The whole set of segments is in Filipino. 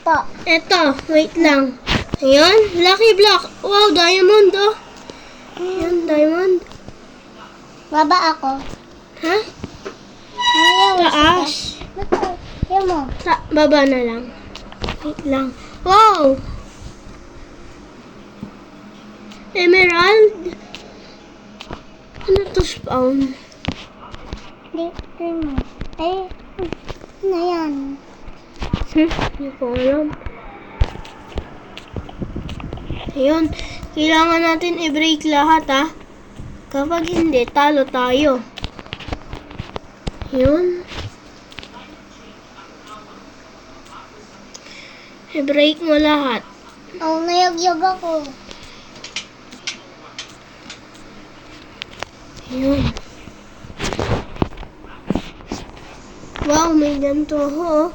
Po. Eto, wait lang. Ayan, lucky block. Wow, diamond oh. Ayan, diamond. Baba ako. Ha? Ayaw. Taas. Yan mo. Baba na lang. Wait lang. Wow! Emerald? Ano to spawn? Dito mo. Ay, ano yan? Hindi ko alam. Ayun. Kailangan natin i-break lahat ha. Kapag hindi, talo tayo. Ayun. I-break mo lahat. Oh, nayag-yag ako. Ayun. Wow, may ganito ako oh.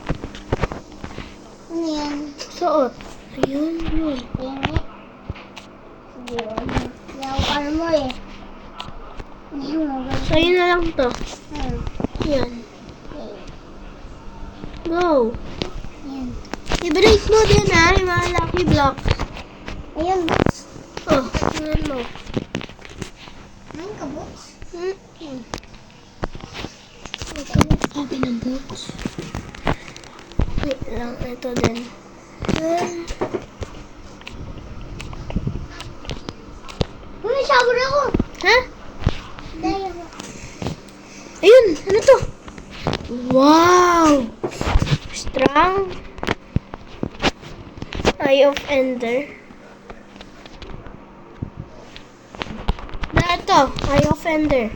Ano yan? Suot. Ayun, yun. Pingit. Sige, yaw armor eh. Sa'yo na lang to. Yan. Go. Yan. I-break mo din ha, yung mga lucky block. Ayun. Oh, tingnan mo. Ayun ka, boots. Sabi ng boots. Wait lang, ito din. Uy, shower ako. Ha? Dahil Ayun, ano to? Wow! Strong. Eye of Ender. Ito, Eye of Ender.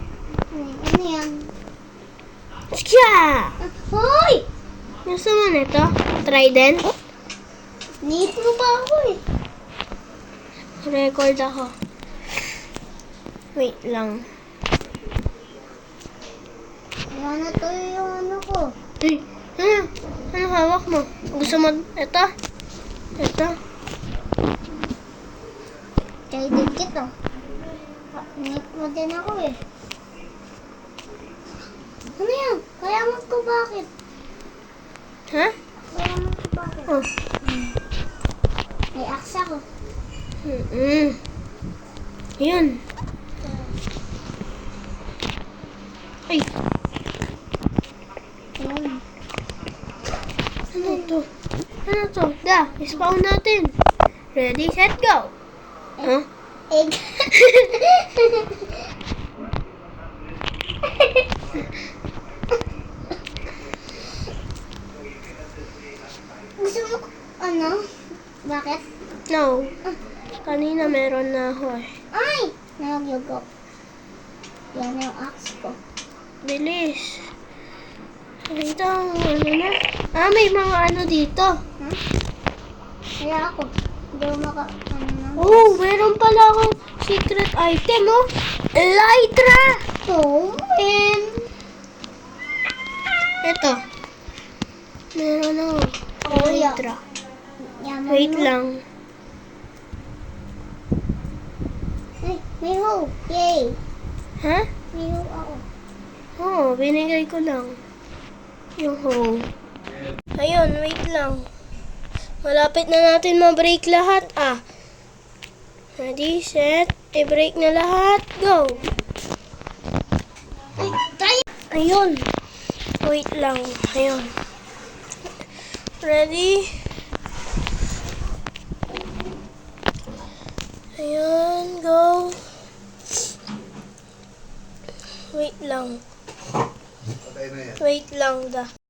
ano yan? Tska! Hoy! Gusto mo nito? Trident? Need mo pa ako eh. Record ako. Wait lang. Wala na to yung ano ko. Ay, ano? Ano hawak mo? Gusto mo ito? Ito? Kaya dikit oh. Need mo din ako eh. Ano yan? Kaya mo ko bakit? Ha? Kaya mo ko bakit? Oh. May axe ako. Yun. Ay, Ayun. ano to? Ano to? Da, spawn natin. Ready, set, go. Huh? Egg. Gusto mo ano? Bakit? No. Kanina meron na ako eh. Ay! Nalagyog ako. Yan yung axe ko. Bilis. Ito, ano na? Ah, may mga ano dito. Huh? Kaya ako. Hindi ko maka... Ano na? Oh, meron pala akong secret item, oh. Elytra! So, and... Ito. Meron ako. Oh, yeah. Elytra. Yaman Wait mo. lang. Ay, may hoe. Yay! Ha? May hoe ako. Oo, binigay ko lang. Yung hoe. Ayun, wait lang. Malapit na natin ma-break lahat, ah. Ready, set, i-break na lahat, go! Ay, tayo! Ayun. Wait lang. Ayun. Ready? Ayun, go. Wait lang. Wait lang, da.